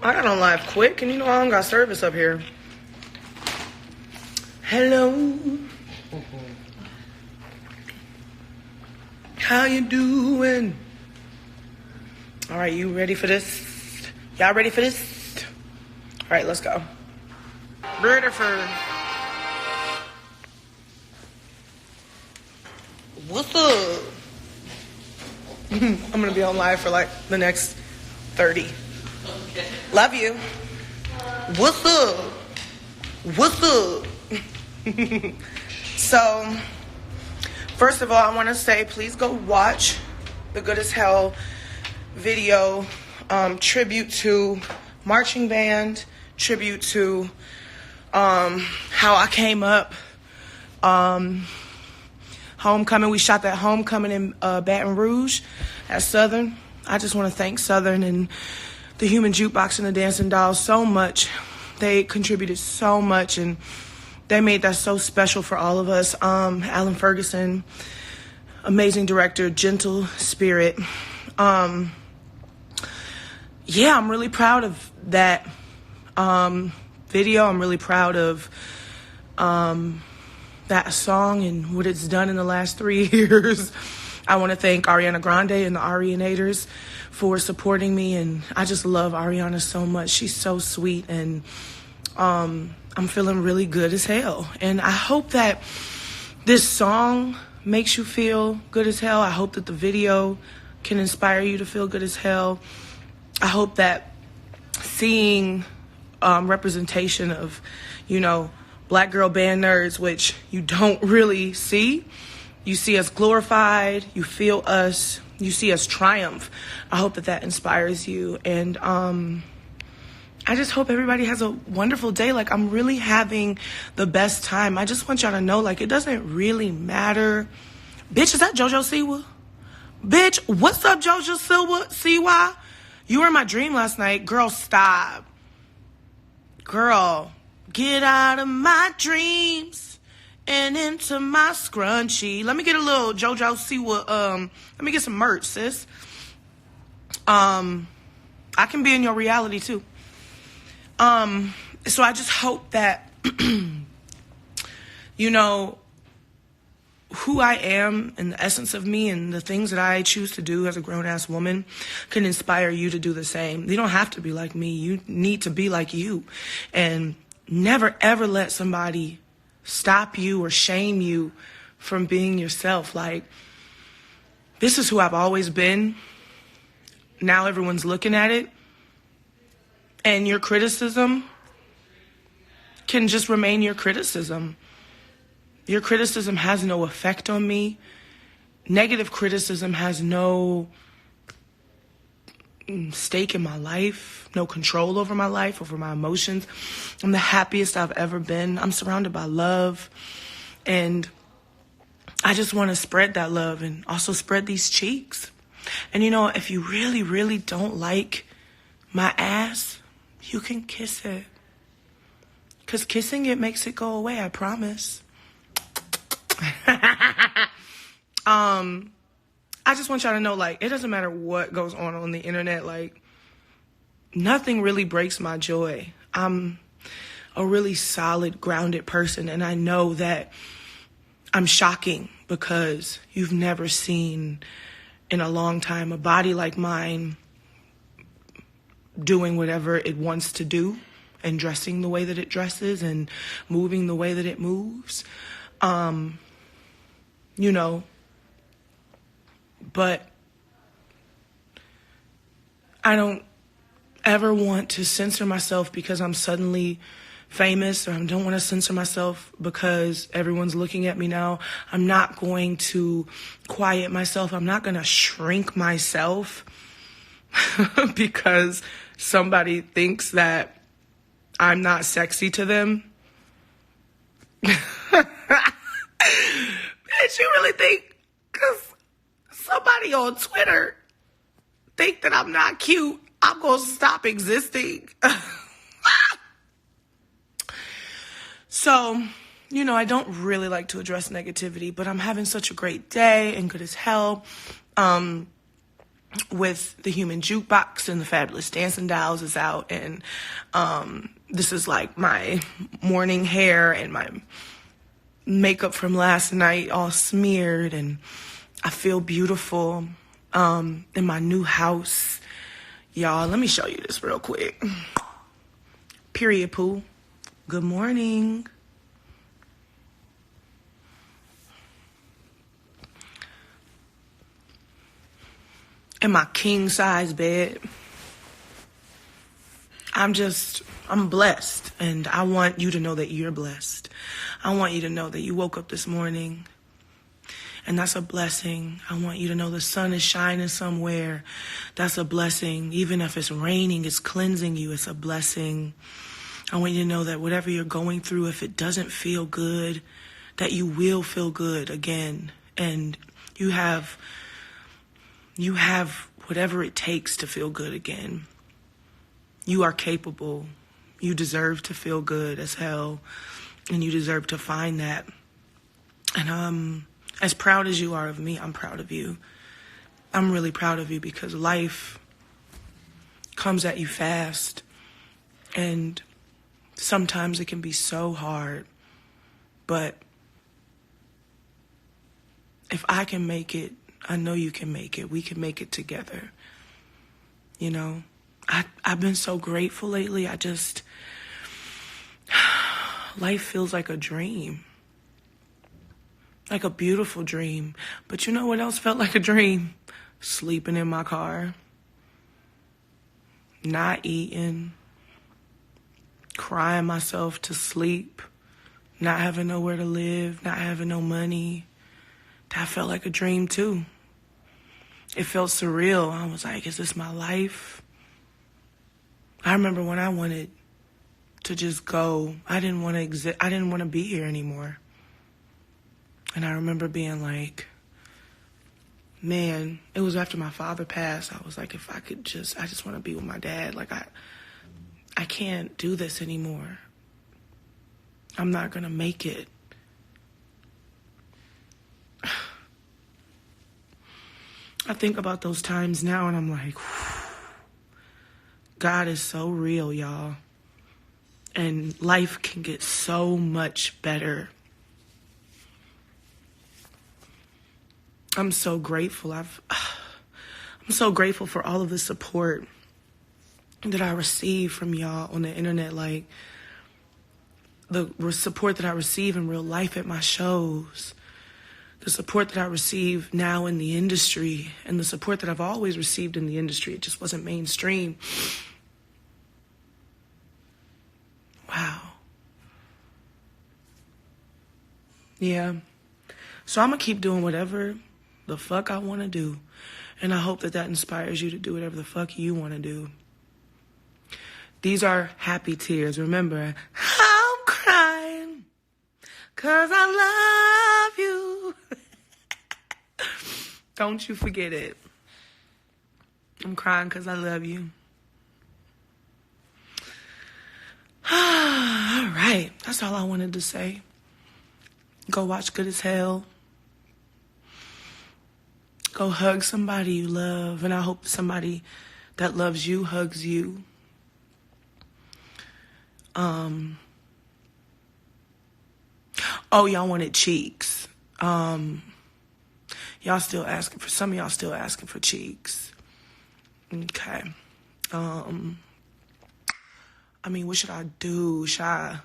I got on live quick, and you know I don't got service up here. Hello. How you doing? All right, you ready for this? Y'all ready for this? All right, let's go. Ready for... What's up? I'm going to be on live for like the next 30. Okay. Love you. What's up? What's up? So, first of all, I want to say, please go watch the Good as Hell video, tribute to marching band, tribute to how I came up, homecoming. We shot that homecoming in Baton Rouge at Southern. I just want to thank Southern and the Human Jukebox and the Dancing Dolls so much. They contributed so much, and they made that so special for all of us. Alan Ferguson, amazing director, gentle spirit. Yeah, I'm really proud of that video. I'm really proud of that song and what it's done in the last 3 years. I want to thank Ariana Grande and the Arianators for supporting me, and I just love Ariana so much. She's so sweet, and I'm feeling really good as hell. And I hope that this song makes you feel good as hell. I hope that the video can inspire you to feel good as hell. I hope that seeing representation of, you know, Black girl band nerds, which you don't really see. You see us glorified, you feel us, you see us triumph. I hope that that inspires you. And I just hope everybody has a wonderful day. Like, I'm really having the best time. I just want y'all to know, like, it doesn't really matter. Bitch, is that JoJo Siwa? Bitch, what's up, JoJo Siwa? You were in my dream last night. Girl, stop. Girl, get out of my dreams and into my scrunchie. Let me get a little JoJo Siwa. Let me get some merch, sis. I can be in your reality too. So I just hope that, you know, who I am and the essence of me and the things that I choose to do as a grown-ass woman can inspire you to do the same. You don't have to be like me. You need to be like you. And never, ever let somebody stop you or shame you from being yourself. Like, this is who I've always been. Now everyone's looking at it. And your criticism can just remain your criticism. Your criticism has no effect on me. Negative criticism has no stake in my life, no control over my life, over my emotions. I'm the happiest I've ever been. I'm surrounded by love. And I just want to spread that love and also spread these cheeks. And you know, if you really, really don't like my ass, you can kiss it. Because kissing it makes it go away, I promise. I just want y'all to know, like, it doesn't matter what goes on the internet. Like, nothing really breaks my joy. I'm a really solid, grounded person, and I know that I'm shocking because you've never seen in a long time a body like mine doing whatever it wants to do and dressing the way that it dresses and moving the way that it moves. You know, but I don't ever want to censor myself because I'm suddenly famous, or I don't want to censor myself because everyone's looking at me now. I'm not going to quiet myself. I'm not going to shrink myself because somebody thinks that I'm not sexy to them. Bitch, you really think because somebody on Twitter think that I'm not cute, I'm going to stop existing? So, you know, I don't really like to address negativity, but I'm having such a great day and good as hell. with the Human Jukebox and the Fabulous Dancing Dolls is out. And this is like my morning hair and my makeup from last night all smeared. And I feel beautiful in my new house. Y'all, let me show you this real quick. Period, poo. Good morning. In my king size bed. I'm blessed, and I want you to know that you're blessed. I want you to know that you woke up this morning, and that's a blessing. I want you to know the sun is shining somewhere. That's a blessing. Even if it's raining, it's cleansing you. It's a blessing. I want you to know that whatever you're going through, if it doesn't feel good, that you will feel good again. And you have whatever it takes to feel good again. You are capable. You deserve to feel good as hell. And you deserve to find that. And as proud as you are of me, I'm proud of you. I'm really proud of you because life comes at you fast. And sometimes it can be so hard. But if I can make it, I know you can make it. We can make it together. You know, I've been so grateful lately. Life feels like a dream. Like a beautiful dream. But you know what else felt like a dream? Sleeping in my car. Not eating. Crying myself to sleep. Not having nowhere to live. Not having no money. That felt like a dream too. It felt surreal. I was like, is this my life? I remember when I wanted to just go. I didn't want to exist. I didn't want to be here anymore. And I remember being like, man, it was after my father passed. I was like, if I could I just want to be with my dad. Like, I can't do this anymore. I'm not going to make it. I think about those times now and I'm like, God is so real, y'all. And life can get so much better. I'm so grateful. I'm so grateful for all of the support that I receive from y'all on the internet. Like, the support that I receive in real life at my shows. The support that I receive now in the industry, and the support that I've always received in the industry. It just wasn't mainstream. Wow. Yeah. So I'm going to keep doing whatever the fuck I want to do. And I hope that inspires you to do whatever the fuck you want to do. These are happy tears. Remember, I'm crying 'cause I love you. Don't you forget it. I'm crying 'cause I love you. All right. That's all I wanted to say. Go watch Good as Hell. Go hug somebody you love. And I hope somebody that loves you hugs you. Oh, y'all wanted cheeks. Y'all still asking for, some of y'all still asking for cheeks. Okay. I mean, what should I do? Should I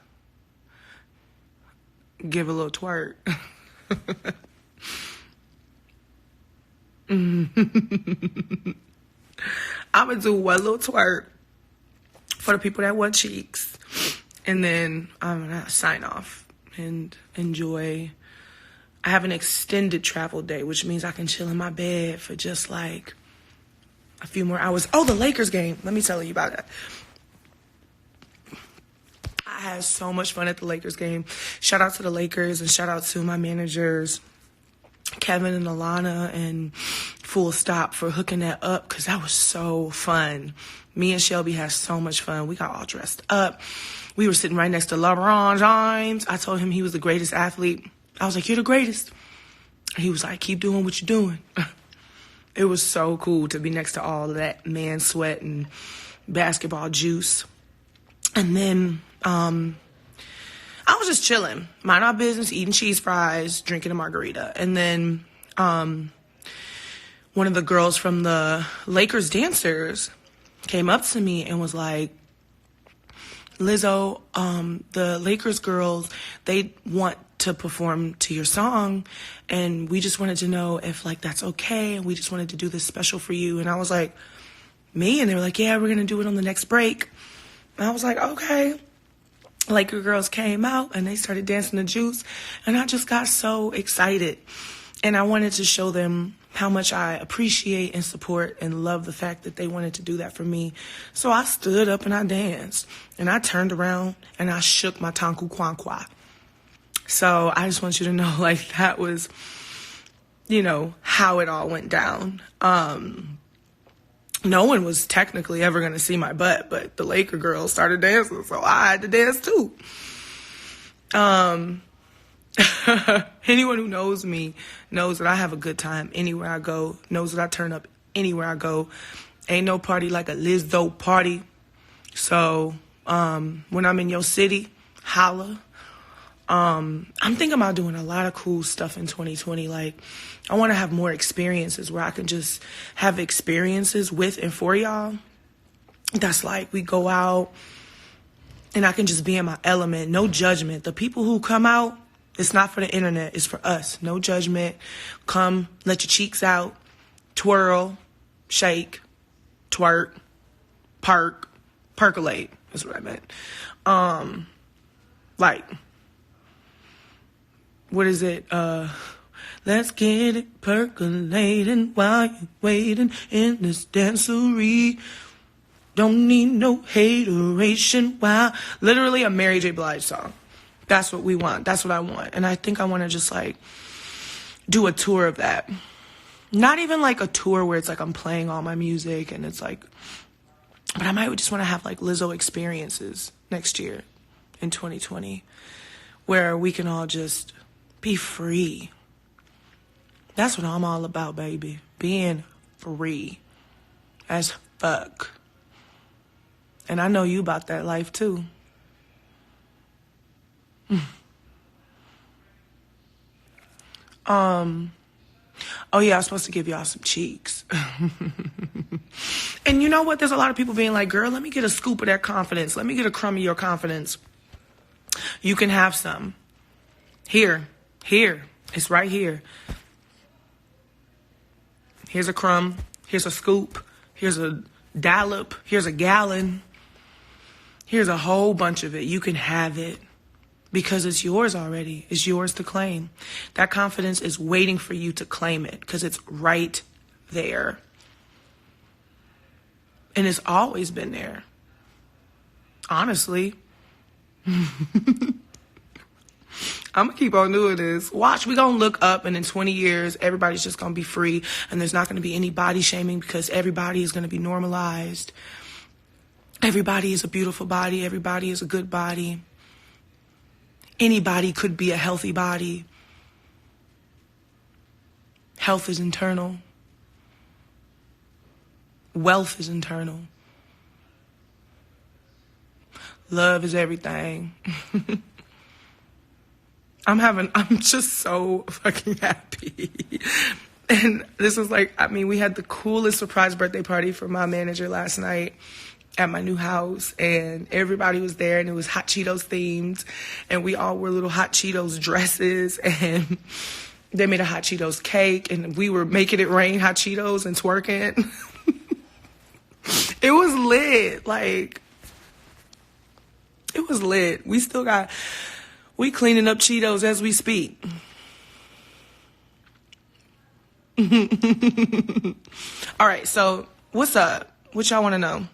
give a little twerk? I'm gonna do one little twerk for the people that want cheeks. And then I'm gonna sign off and enjoy. I have an extended travel day, which means I can chill in my bed for just like a few more hours. Oh, the Lakers game. Let me tell you about that. I had so much fun at the Lakers game. Shout out to the Lakers and shout out to my managers, Kevin and Alana and Full Stop, for hooking that up, because that was so fun. Me and Shelby had so much fun. We got all dressed up. We were sitting right next to LeBron James. I told him he was the greatest athlete. I was like, you're the greatest. He was like, keep doing what you're doing. It was so cool to be next to all of that man sweat and basketball juice. And then I was just chilling, mind our business, eating cheese fries, drinking a margarita. And then one of the girls from the Lakers dancers came up to me and was like, Lizzo, the Lakers girls, they want to perform to your song, and we just wanted to know if, like, that's okay, and we just wanted to do this special for you. And I was like, me? And they were like, yeah, we're going to do it on the next break. And I was like, okay. Laker girls came out, and they started dancing the juice, and I just got so excited. And I wanted to show them how much I appreciate and support and love the fact that they wanted to do that for me. So I stood up and I danced, and I turned around and I shook my tanku kwankwa. So I just want you to know, like, that was, you know, how it all went down. No one was technically ever going to see my butt, but the Laker girls started dancing, so I had to dance too. Anyone who knows me knows that I have a good time anywhere I go, knows that I turn up anywhere I go. Ain't no party like a Lizzo party. So when I'm in your city, holla. I'm thinking about doing a lot of cool stuff in 2020. Like, I want to have more experiences where I can just have experiences with and for y'all. That's like, we go out and I can just be in my element. No judgment. The people who come out, it's not for the internet. It's for us. No judgment. Come, let your cheeks out. Twirl, shake, twerk, percolate. That's what I meant. Like, what is it? Let's get it percolating while you're waiting in this dancery. Don't need no hateration. Wow. Literally a Mary J. Blige song. That's what we want. That's what I want. And I think I want to just, like, do a tour of that. Not even like a tour where it's like I'm playing all my music and it's like, but I might just want to have like Lizzo experiences next year in 2020 where we can all just be free. That's what I'm all about, baby. Being free as fuck. And I know you about that life too. Oh yeah, I was supposed to give y'all some cheeks. And you know what? There's a lot of people being like, girl, let me get a scoop of that confidence. Let me get a crumb of your confidence. You can have some. Here. It's right here. Here's a crumb. Here's a scoop. Here's a dollop. Here's a gallon. Here's a whole bunch of it. You can have it. Because it's yours already. It's yours to claim. That confidence is waiting for you to claim it because it's right there. And it's always been there. Honestly. I'm going to keep on doing this. Watch, we're going to look up and in 20 years, everybody's just going to be free. And there's not going to be any body shaming because everybody is going to be normalized. Everybody is a beautiful body. Everybody is a good body. Anybody could be a healthy body. Health is internal. Wealth is internal. Love is everything. I'm just so fucking happy. And this was like, I mean, we had the coolest surprise birthday party for my manager last night at my new house, and everybody was there, and it was Hot Cheetos themed, and we all wore little Hot Cheetos dresses, and they made a Hot Cheetos cake, and we were making it rain Hot Cheetos and twerking. It was lit. Like, it was lit. We cleaning up Cheetos as we speak. All right, so what's up? What y'all want to know?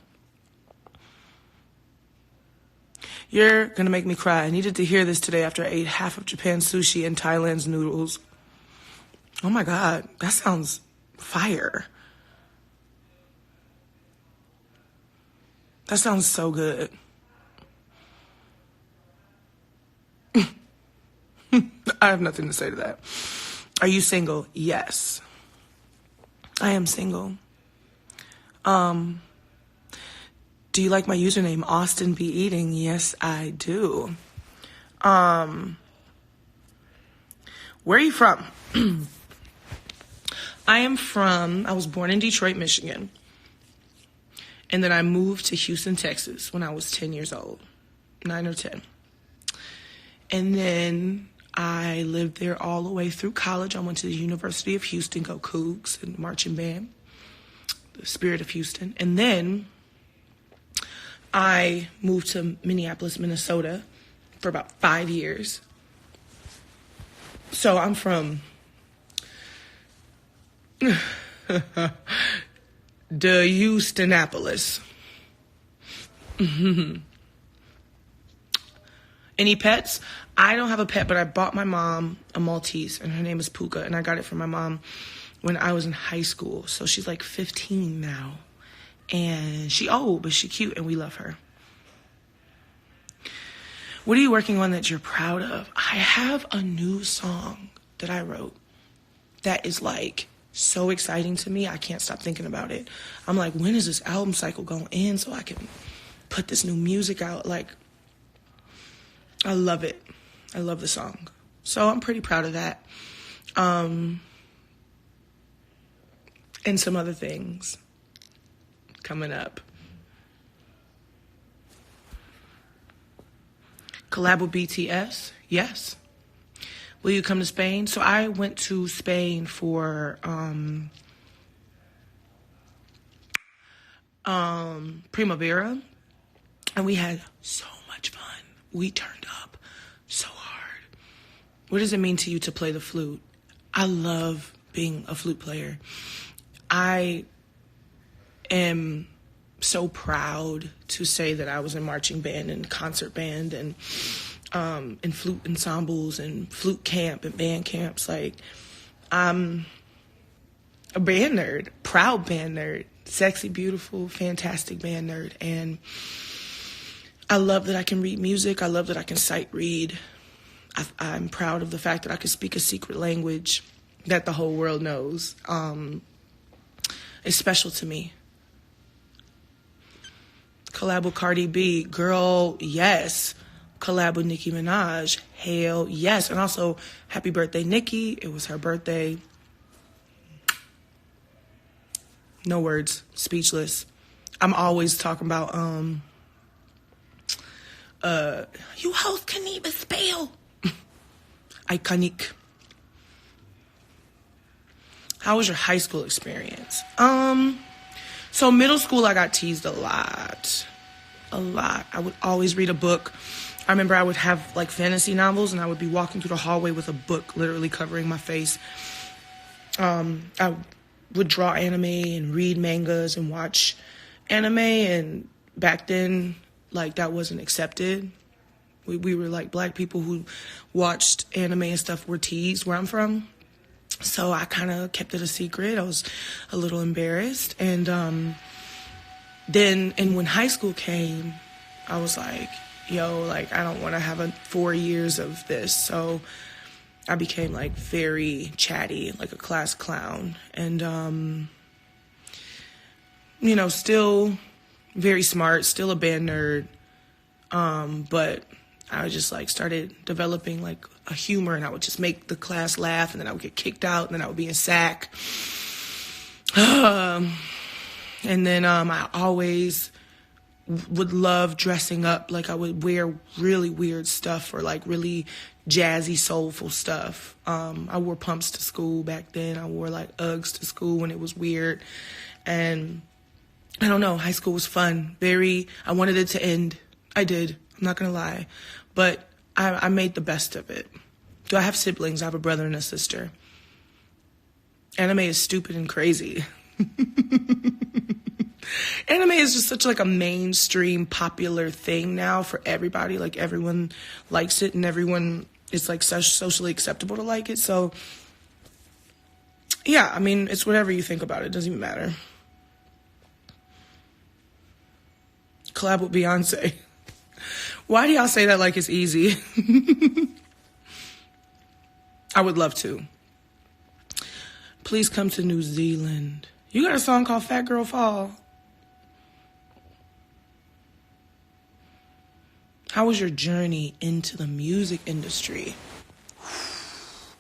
You're going to make me cry. I needed to hear this today after I ate half of Japan's sushi and Thailand's noodles. Oh my God, that sounds fire. That sounds so good. I have nothing to say to that. Are you single? Yes. I am single. Do you like my username, Austin Be Eating? Yes, I do. Where are you from? I was born in Detroit, Michigan. And then I moved to Houston, Texas when I was 10 years old, 9 or 10. And then I lived there all the way through college. I went to the University of Houston, go Cougs and marching band, the Spirit of Houston. And then I moved to Minneapolis, Minnesota for about 5 years. So I'm from the Houstonapolis. Any pets? I don't have a pet, but I bought my mom a Maltese, and her name is Puka, and I got it from my mom when I was in high school. So she's like 15 now, and she old, but she cute, and we love her. What are you working on that you're proud of? I have a new song that I wrote that is like so exciting to me. I can't stop thinking about it. I'm like, when is this album cycle going to end so I can put this new music out? Like, I love it. I love the song. So I'm pretty proud of that. And some other things coming up. Collab with BTS? Yes. Will you come to Spain? So I went to Spain for Primavera, and we had so much fun. We turned up so hard. What does it mean to you to play the flute? I love being a flute player. I am so proud to say that I was in marching band and concert band and in flute ensembles and flute camp and band camps. Like, I'm a band nerd, proud band nerd, sexy, beautiful, fantastic band nerd. And I love that I can read music. I love that I can sight read. I'm proud of the fact that I can speak a secret language that the whole world knows. It's special to me. Collab with Cardi B, girl, yes. Collab with Nicki Minaj, hell yes. And also, happy birthday, Nicki. It was her birthday. No words, speechless. I'm always talking about, you hoes can even spell. Iconic. How was your high school experience? So middle school, I got teased a lot. I would always read a book. I remember I would have like fantasy novels, and I would be walking through the hallway with a book literally covering my face. I would draw anime and read mangas and watch anime, and back then, like, that wasn't accepted. We were like black people who watched anime and stuff were teased where I'm from. So I kind of kept it a secret. I was a little embarrassed. And when high school came, I was like, yo, like, I don't want to have 4 years of this. So I became like very chatty, like a class clown. And, still very smart, still a band nerd. But I just like started developing like a humor, and I would just make the class laugh, and then I would get kicked out, and then I would be in SAC. And then I always would love dressing up. Like, I would wear really weird stuff or like really jazzy, soulful stuff. I wore pumps to school back then. I wore like Uggs to school when it was weird. And I don't know, high school was fun. I wanted it to end. I did. I'm not going to lie. But I made the best of it. Do I have siblings? I have a brother and a sister. Anime is stupid and crazy. Anime is just such like a mainstream popular thing now for everybody. Like, everyone likes it, and everyone is like socially acceptable to like it. So yeah, I mean, it's whatever you think about it. It doesn't even matter. Collab with Beyonce. Why do y'all say that like it's easy? I would love to. Please come to New Zealand. You got a song called Fat Girl Fall. How was your journey into the music industry?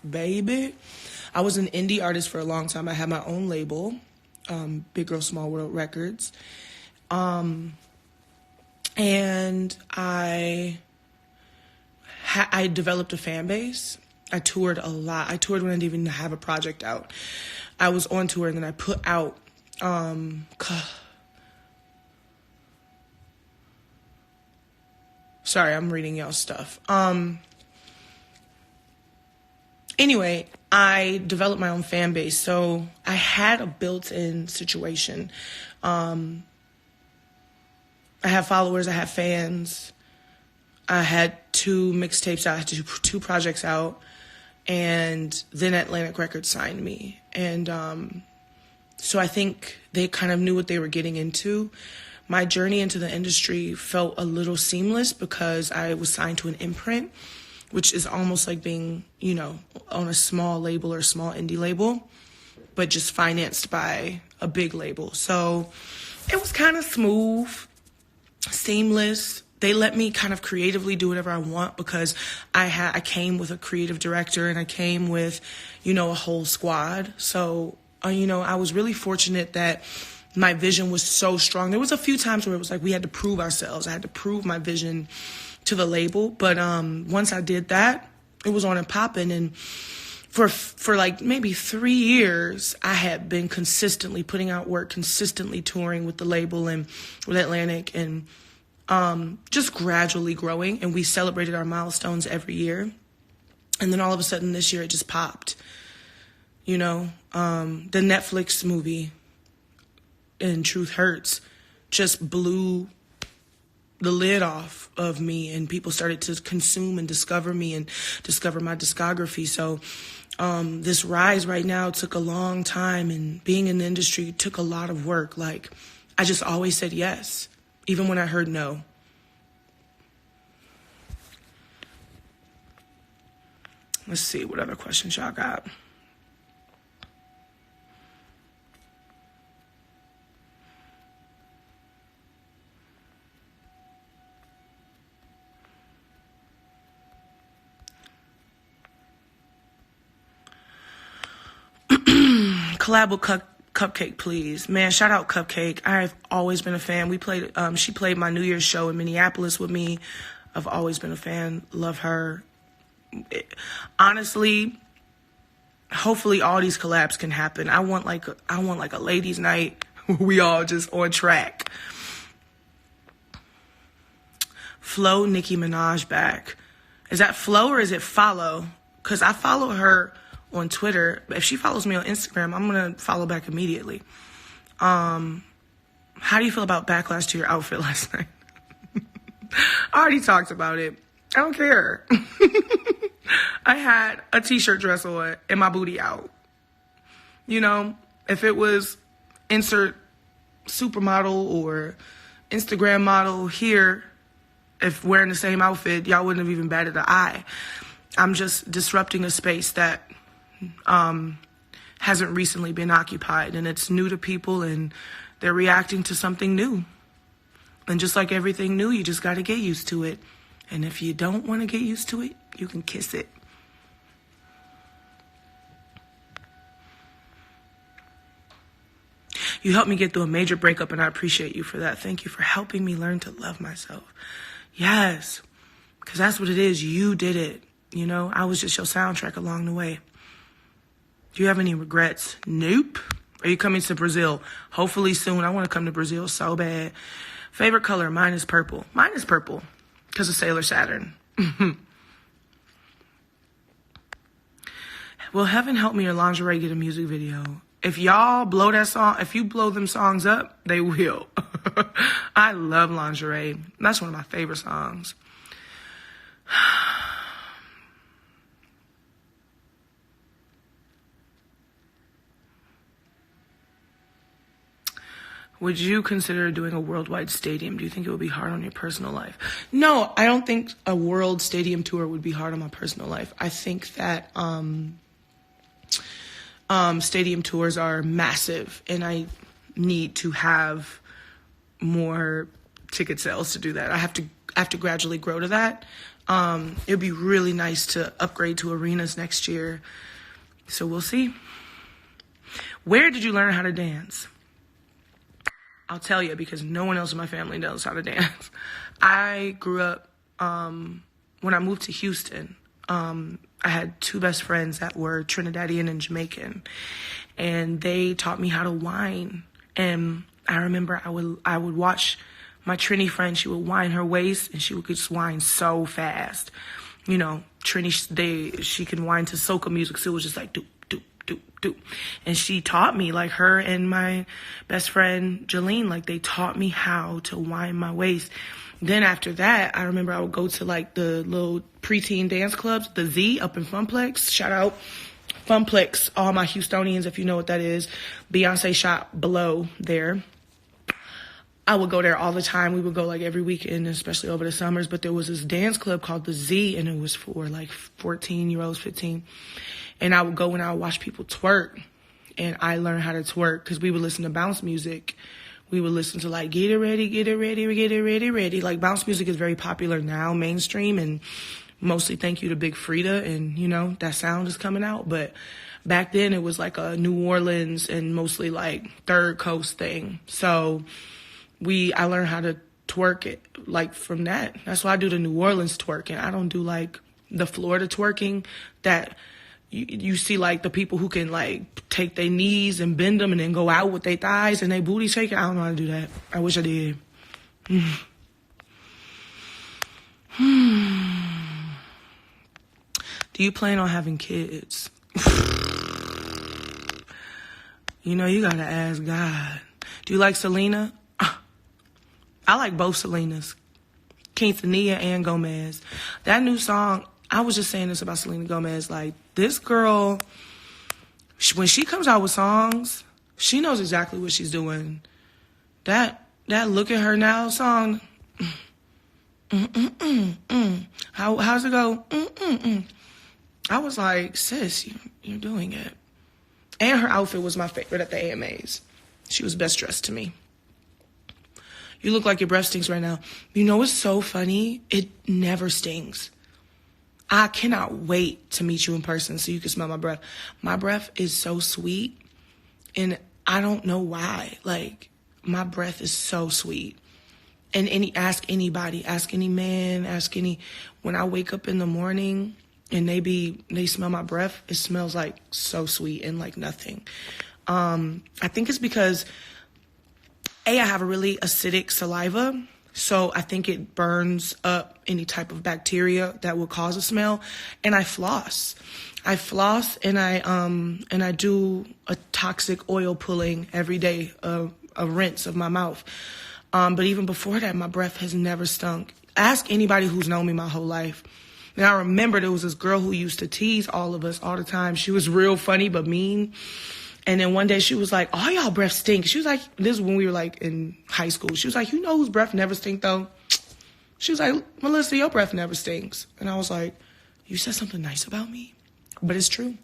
Baby, I was an indie artist for a long time. I had my own label, Big Girl Small World Records. And I developed a fan base. I toured a lot. I toured when I didn't even have a project out. I was on tour and then I put out, sorry, I'm reading y'all's stuff. Anyway, I developed my own fan base. So I had a built-in situation. I have followers, I have fans. I had 2 mixtapes out, I had 2 projects out. And then Atlantic Records signed me. And so I think they kind of knew what they were getting into. My journey into the industry felt a little seamless because I was signed to an imprint, which is almost like being, on a small label or a small indie label, but just financed by a big label. So it was kind of smooth, seamless. They let me kind of creatively do whatever I want because I came with a creative director and I came with, a whole squad. So, I was really fortunate that my vision was so strong. There was a few times where it was like we had to prove ourselves. I had to prove my vision to the label. But once I did that, it was on and popping. And for like maybe 3 years, I had been consistently putting out work, consistently touring with the label and with Atlantic and just gradually growing. And we celebrated our milestones every year. And then all of a sudden this year it just popped. The Netflix movie and Truth Hurts just blew the lid off of me, and people started to consume and discover me and discover my discography. So this rise right now took a long time, and being in the industry took a lot of work. Like, I just always said yes, even when I heard no. Let's see what other questions y'all got. Collab with Cupcake, please. Man, shout out Cupcake. I've always been a fan. She played my New Year's show in Minneapolis with me. I've always been a fan. Love her. Honestly, hopefully all these collabs can happen. I want like a ladies' night where we all just on track. Flo Nicki Minaj back. Is that Flo or is it follow? Because I follow her on Twitter. If she follows me on Instagram, I'm going to follow back immediately. How do you feel about backlash to your outfit last night? I already talked about it. I don't care. I had a t-shirt dress on and my booty out. If it was insert supermodel or Instagram model here, if wearing the same outfit, y'all wouldn't have even batted an eye. I'm just disrupting a space that hasn't recently been occupied, and it's new to people, and they're reacting to something new. And just like everything new, you just got to get used to it. And if you don't want to get used to it, you can kiss it. You helped me get through a major breakup, and I appreciate you for that. Thank you for helping me learn to love myself. Yes, because that's what it is. You did it. I was just your soundtrack along the way. Do you have any regrets? Nope. Are you coming to Brazil? Hopefully soon. I want to come to Brazil so bad. Favorite color? Mine is purple. Mine is purple because of Sailor Saturn. Will Heaven Help Me or Lingerie get a music video? If y'all blow that song, if you blow them songs up, they will. I love Lingerie. That's one of my favorite songs. Would you consider doing a worldwide stadium? Do you think it would be hard on your personal life? No, I don't think a world stadium tour would be hard on my personal life. I think that Stadium tours are massive, and I need to have more ticket sales to do that. I have to gradually grow to that. It would be really nice to upgrade to arenas next year. So we'll see. Where did you learn how to dance? I'll tell you, because no one else in my family knows how to dance. I grew up, when I moved to Houston, I had two best friends that were Trinidadian and Jamaican, and they taught me how to whine. And I remember I would watch my Trini friend. She would whine her waist, and she would just whine so fast. You know, Trini, she can whine to soca music, so it was just like doop, doop, doop, doop. And she taught me, like her and my best friend Jolene, like they taught me how to whine my waist. Then after that, I remember I would go to like the little preteen dance clubs, the Z up in Funplex. Shout out Funplex, all my Houstonians, if you know what that is. Beyonce shop below there. I would go there all the time. We would go like every weekend, especially over the summers. But there was this dance club called the Z, and it was for like 14-year-olds, 15. And I would go and I would watch people twerk. And I learned how to twerk because we would listen to bounce music. We would listen to like, get it ready, get it ready, get it ready, ready. Like bounce music is very popular now, mainstream, and mostly thank you to Big Frida. And, you know, that sound is coming out. But back then it was like a New Orleans and mostly like Third Coast thing. So I learned how to twerk it like from that. That's why I do the New Orleans twerking. I don't do like the Florida twerking that you see, like the people who can like take their knees and bend them and then go out with their thighs and their booty shaking. I don't know how to do that. I wish I did. Do you plan on having kids? You know, you gotta ask God. Do you like Selena? I like both Selenas, Quintanilla and Gomez. That new song, I was just saying this about Selena Gomez. Like, this girl, when she comes out with songs, she knows exactly what she's doing. That Look at Her Now song, how's it go? I was like, sis, you're doing it. And her outfit was my favorite at the AMAs. She was best dressed to me. You look like your breath stinks right now. You know what's so funny? It never stings. I cannot wait to meet you in person so you can smell my breath. My breath is so sweet, and I don't know why. Like, my breath is so sweet. And ask anybody, ask any man, when I wake up in the morning and they smell my breath, it smells like so sweet and like nothing. I think it's because I have a really acidic saliva, so I think it burns up any type of bacteria that would cause a smell. And I floss. And I do a toxic oil pulling every day, a rinse of my mouth. But even before that, my breath has never stunk. Ask anybody who's known me my whole life. And I remember there was this girl who used to tease all of us all the time. She was real funny but mean. And then one day she was like, all y'all breath stink. She was like, this is when we were like in high school. She was like, you know whose breath never stink though? She was like, Melissa, your breath never stinks. And I was like, you said something nice about me? But it's true.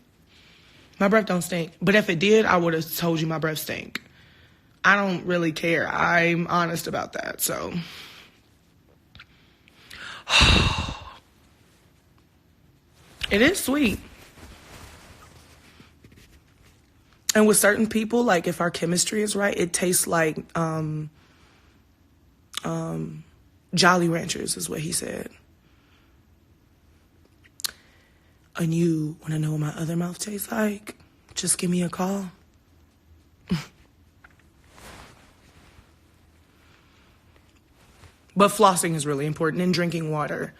My breath don't stink. But if it did, I would have told you my breath stink. I don't really care. I'm honest about that, so. It is sweet. And with certain people, like if our chemistry is right, it tastes like Jolly Ranchers is what he said. And you want to know what my other mouth tastes like? Just give me a call. But flossing is really important, and drinking water.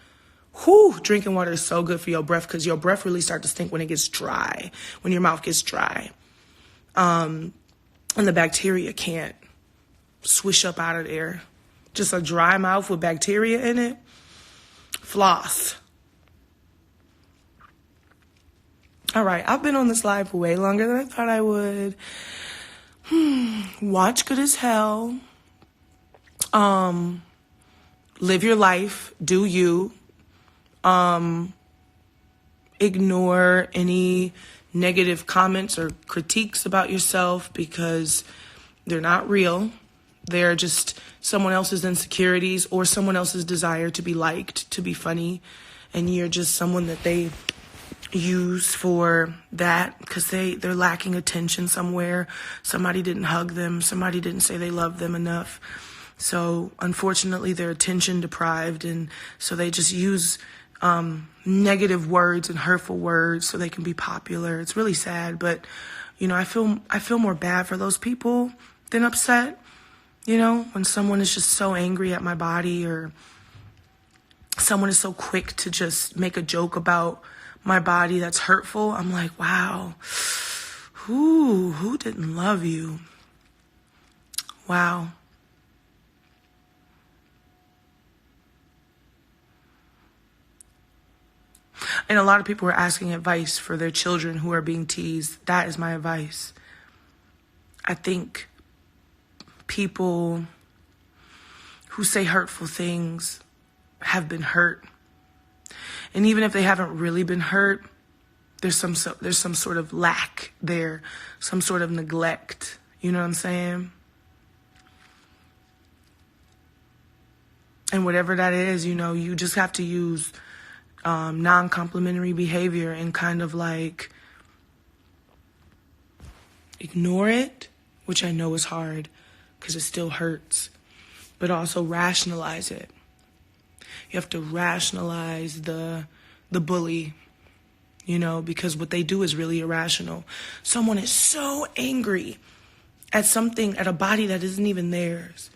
Drinking water is so good for your breath because your breath really starts to stink when it gets dry, when your mouth gets dry. And the bacteria can't swish up out of there. Just a dry mouth with bacteria in it. Floss. All right, I've been on this live way longer than I thought I would. Watch Good as Hell. Live your life. Do you. Ignore any negative comments or critiques about yourself because they're not real. They're just someone else's insecurities or someone else's desire to be liked, to be funny. And you're just someone that they use for that because they're lacking attention somewhere. Somebody didn't hug them. Somebody didn't say they loved them enough. So unfortunately, they're attention deprived. And so they just use negative words and hurtful words so they can be popular. It's really sad. But, I feel more bad for those people than upset. When someone is just so angry at my body, or someone is so quick to just make a joke about my body that's hurtful, I'm like, wow, who didn't love you? Wow. And a lot of people are asking advice for their children who are being teased. That is my advice. I think people who say hurtful things have been hurt. And even if they haven't really been hurt, there's some sort of lack there, some sort of neglect. You know what I'm saying? And whatever that is, you just have to use non-complimentary behavior and kind of like ignore it, which I know is hard because it still hurts, but also rationalize it. You have to rationalize the bully, because what they do is really irrational. Someone is so angry at something, at a body that isn't even theirs,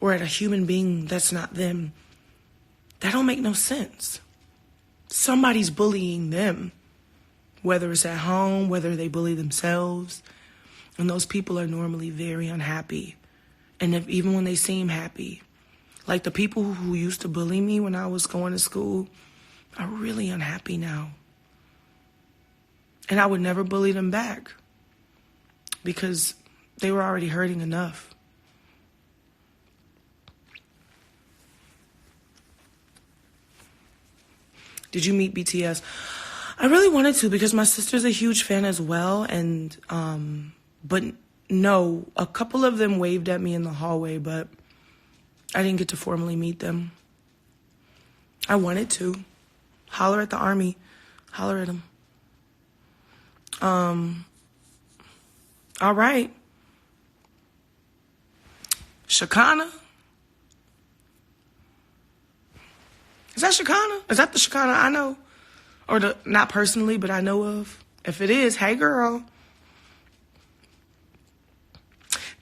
or at a human being that's not them. That don't make no sense. Somebody's bullying them, whether it's at home, whether they bully themselves. And those people are normally very unhappy. And even when they seem happy, like the people who used to bully me when I was going to school are really unhappy now. And I would never bully them back because they were already hurting enough. Did you meet BTS? I really wanted to because my sister's a huge fan as well. And, but no, a couple of them waved at me in the hallway, but I didn't get to formally meet them. I wanted to. Holler at the army. Holler at them. All right. Shekinah? Is that Shekinah? Is that the Shekinah I know? Or not personally, but I know of? If it is, hey girl.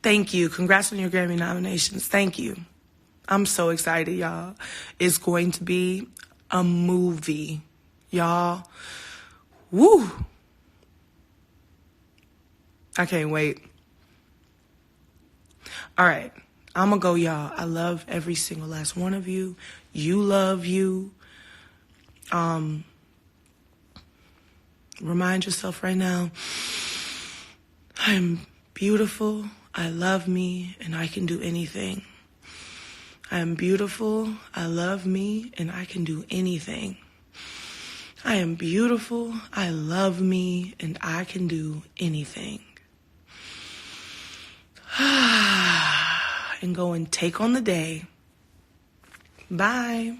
Thank you. Congrats on your Grammy nominations. Thank you. I'm so excited, y'all. It's going to be a movie, y'all. Woo! I can't wait. All right. I'm going to go, y'all. I love every single last one of you. You love you. Remind yourself right now, I'm beautiful. I love me, and I can do anything. I am beautiful. I love me, and I can do anything. I am beautiful. I love me, and I can do anything. And go and take on the day. Bye.